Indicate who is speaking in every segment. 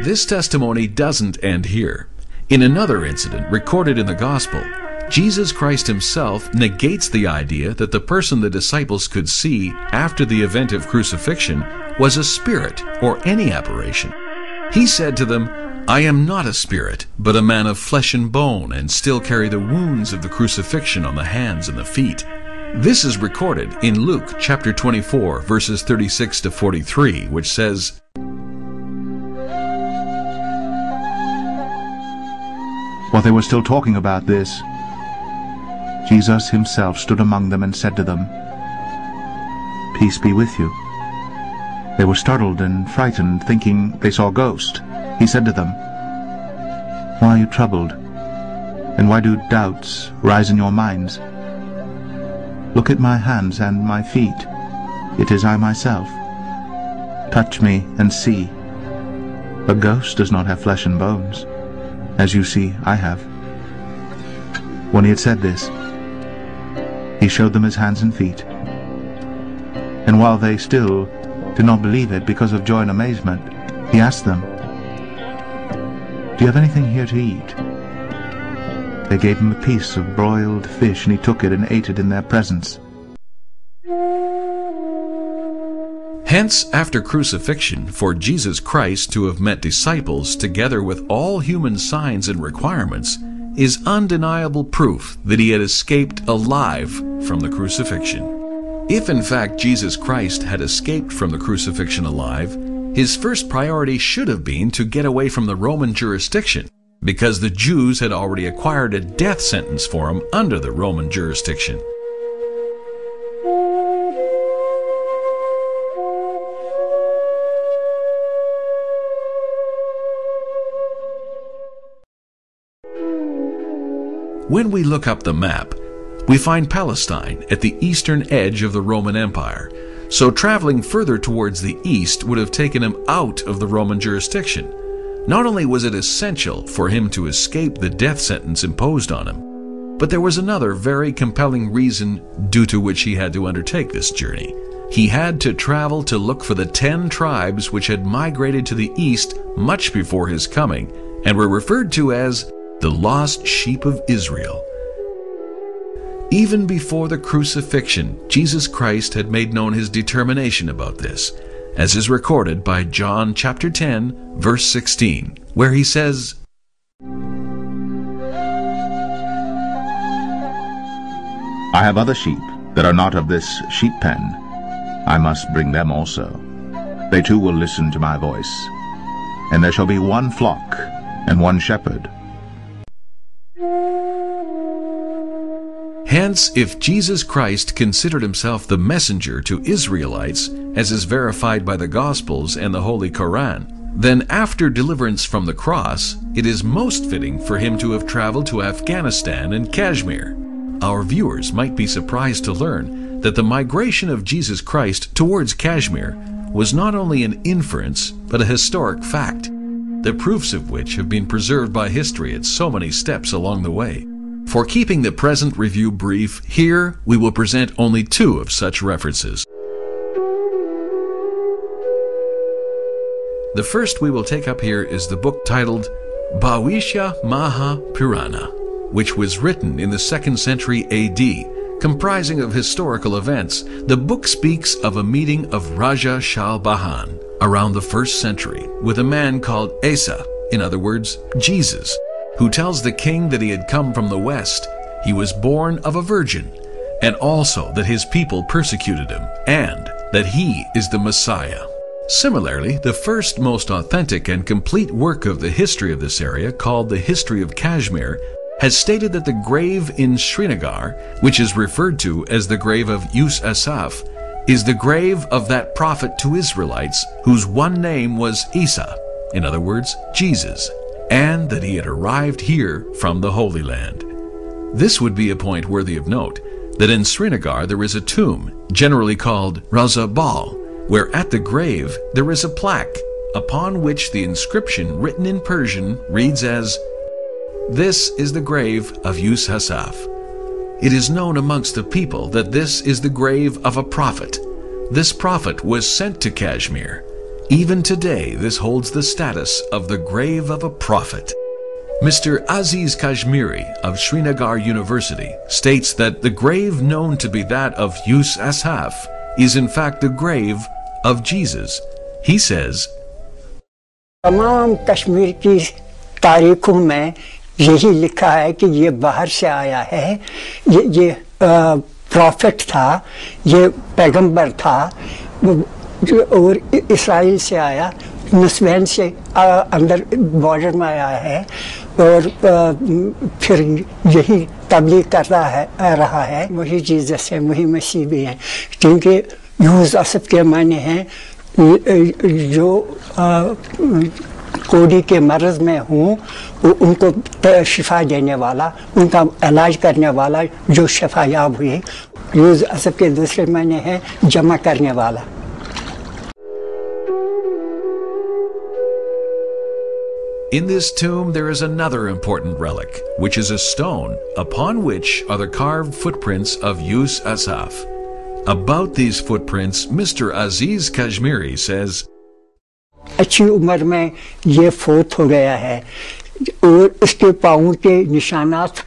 Speaker 1: This testimony doesn't end here. In another incident recorded in the Gospel, Jesus Christ himself negates the idea that the person the disciples could see after the event of crucifixion was a spirit or any apparition. He said to them, "I am not a spirit, but a man of flesh and bone, and still carry the wounds of the crucifixion on the hands and the feet." This is recorded in Luke chapter 24, verses 36 to 43, which says,
Speaker 2: While they were still talking about this, Jesus himself stood among them and said to them, "Peace be with you." They were startled and frightened, thinking they saw a ghost. He said to them, "Why are you troubled? And why do doubts rise in your minds? Look at my hands and my feet. It is I myself. Touch me and see. A ghost does not have flesh and bones, as you see I have." When he had said this, he showed them his hands and feet. And while they still did not believe it because of joy and amazement, he asked them, "Do you have anything here to eat?" They gave him a piece of broiled fish, and he took it and ate it in their presence.
Speaker 1: Hence, after crucifixion, for Jesus Christ to have met disciples together with all human signs and requirements is undeniable proof that he had escaped alive from the crucifixion. If in fact Jesus Christ had escaped from the crucifixion alive, his first priority should have been to get away from the Roman jurisdiction, because the Jews had already acquired a death sentence for him under the Roman jurisdiction. When we look up the map, we find Palestine at the eastern edge of the Roman Empire, so traveling further towards the east would have taken him out of the Roman jurisdiction. Not only was it essential for him to escape the death sentence imposed on him, but there was another very compelling reason due to which he had to undertake this journey. He had to travel to look for the 10 tribes which had migrated to the east much before his coming and were referred to as the lost sheep of Israel. Even before the crucifixion, Jesus Christ had made known his determination about this, as is recorded by John chapter 10, verse 16, where he says,
Speaker 2: "I have other sheep that are not of this sheep pen. I must bring them also. They too will listen to my voice. And there shall be one flock and one shepherd."
Speaker 1: Hence, if Jesus Christ considered himself the messenger to Israelites, as is verified by the Gospels and the Holy Koran, then after deliverance from the cross, it is most fitting for him to have traveled to Afghanistan and Kashmir. Our viewers might be surprised to learn that the migration of Jesus Christ towards Kashmir was not only an inference, but a historic fact, the proofs of which have been preserved by history at so many steps along the way. For keeping the present review brief, here we will present only 2 of such references. The first we will take up here is the book titled Bhavishya Maha Purana, which was written in the 2nd century AD, comprising of historical events. The book speaks of a meeting of Raja Shalbahan around the 1st century with a man called Asa, in other words, Jesus, who tells the king that he had come from the west, he was born of a virgin, and also that his people persecuted him, and that he is the Messiah. Similarly, the first most authentic and complete work of the history of this area, called the History of Kashmir, has stated that the grave in Srinagar, which is referred to as the grave of Yus Asaf, is the grave of that prophet to Israelites whose one name was Isa, in other words, Jesus, and that he had arrived here from the Holy Land. This would be a point worthy of note, that in Srinagar there is a tomb, generally called Raza Bal, where at the grave there is a plaque, upon which the inscription written in Persian reads as, "This is the grave of Yus Asaf." It is known amongst the people that this is the grave of a prophet. This prophet was sent to Kashmir. Even today, this holds the status of the grave of a prophet. Mr. Aziz Kashmiri of Srinagar University states that the grave known to be that of Yus Ashaf is in fact the grave of Jesus. He says,
Speaker 3: तमाम कश्मीर की तारीखों में यही लिखा है कि ये बाहर से आया है, ये प्रॉफिट था, ये पैगंबर था और इस्राइल से आया, नस्बैन से अंदर बॉर्डर में आया है और फिर यही तबलीग कर रहा है। वही जीसस है, वही मसीह भी है, क्योंकि यूस असफ के माने हैं जो कोड़ी के मर्ज में हूँ उनको शिफा देने वाला, उनका इलाज करने वाला जो शिफायाब हुए। यूस असफ के दूसरे माने हैं जमा करने वाला।
Speaker 1: In this tomb there is another important relic, which is a stone upon which are the carved footprints of Yus Asaf. About these footprints, Mr. Aziz Kashmiri says,
Speaker 3: अच्छी उम्र में ये फोत हो गया है और इसके पाँव के निशानात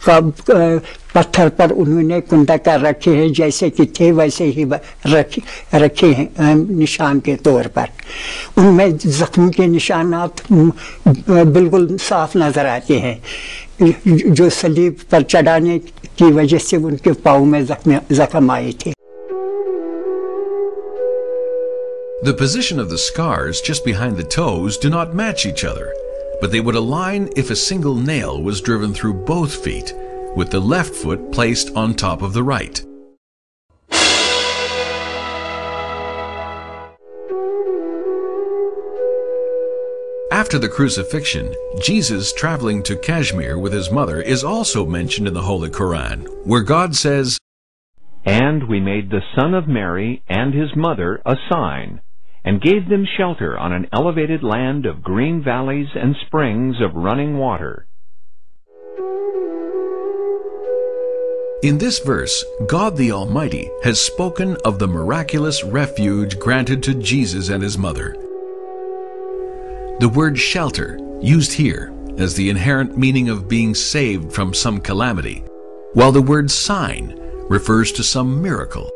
Speaker 3: पत्थर पर उन्होंने कुंदा कर रखे हैं, जैसे कि थे वैसे ही रखे हैं निशान के तौर पर। उनमें जख्म के निशानात बिल्कुल साफ नजर आते हैं, जो सलीब पर चढ़ाने की वजह से उनके पाँव में जख्म आए थे।
Speaker 1: The position of the scars just behind the toes do not match each other, but they would align if a single nail was driven through both feet, with the left foot placed on top of the right. After the crucifixion, Jesus traveling to Kashmir with his mother is also mentioned in the Holy Quran, where God says,
Speaker 4: "And we made the son of Mary and his mother a sign, and gave them shelter on an elevated land of green valleys and springs of running water."
Speaker 1: In this verse, God the Almighty has spoken of the miraculous refuge granted to Jesus and his mother. The word shelter, used here as the inherent meaning of being saved from some calamity, while the word sign refers to some miracle.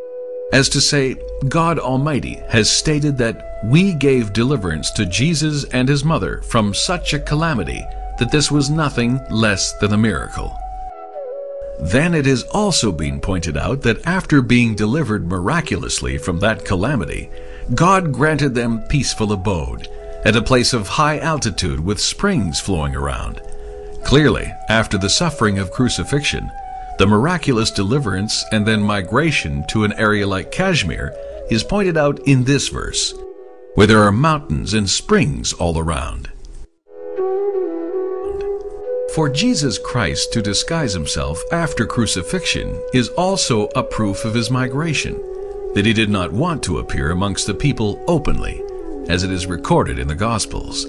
Speaker 1: As to say, God Almighty has stated that we gave deliverance to Jesus and his mother from such a calamity that this was nothing less than a miracle. Then it is also been pointed out that after being delivered miraculously from that calamity, God granted them peaceful abode at a place of high altitude with springs flowing around. Clearly, after the suffering of crucifixion, the miraculous deliverance and then migration to an area like Kashmir is pointed out in this verse, where there are mountains and springs all around. For Jesus Christ to disguise himself after crucifixion is also a proof of his migration, that he did not want to appear amongst the people openly, as it is recorded in the Gospels.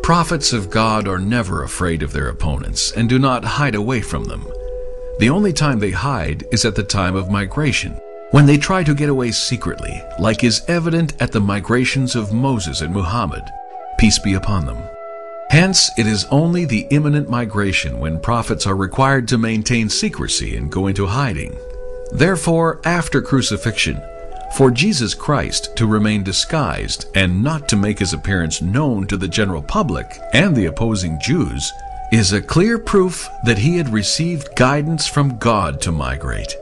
Speaker 1: Prophets of God are never afraid of their opponents and do not hide away from them. The only time they hide is at the time of migration, when they try to get away secretly, like is evident at the migrations of Moses and Muhammad, peace be upon them. Hence, it is only the imminent migration when prophets are required to maintain secrecy and go into hiding. Therefore, after crucifixion, for Jesus Christ to remain disguised and not to make his appearance known to the general public and the opposing Jews is a clear proof that he had received guidance from God to migrate.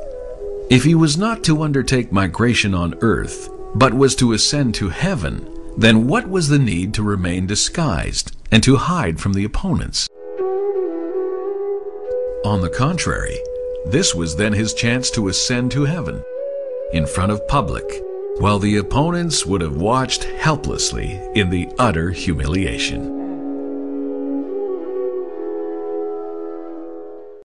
Speaker 1: If he was not to undertake migration on earth, but was to ascend to heaven, then what was the need to remain disguised and to hide from the opponents? On the contrary, this was then his chance to ascend to heaven, in front of public, while the opponents would have watched helplessly in the utter humiliation.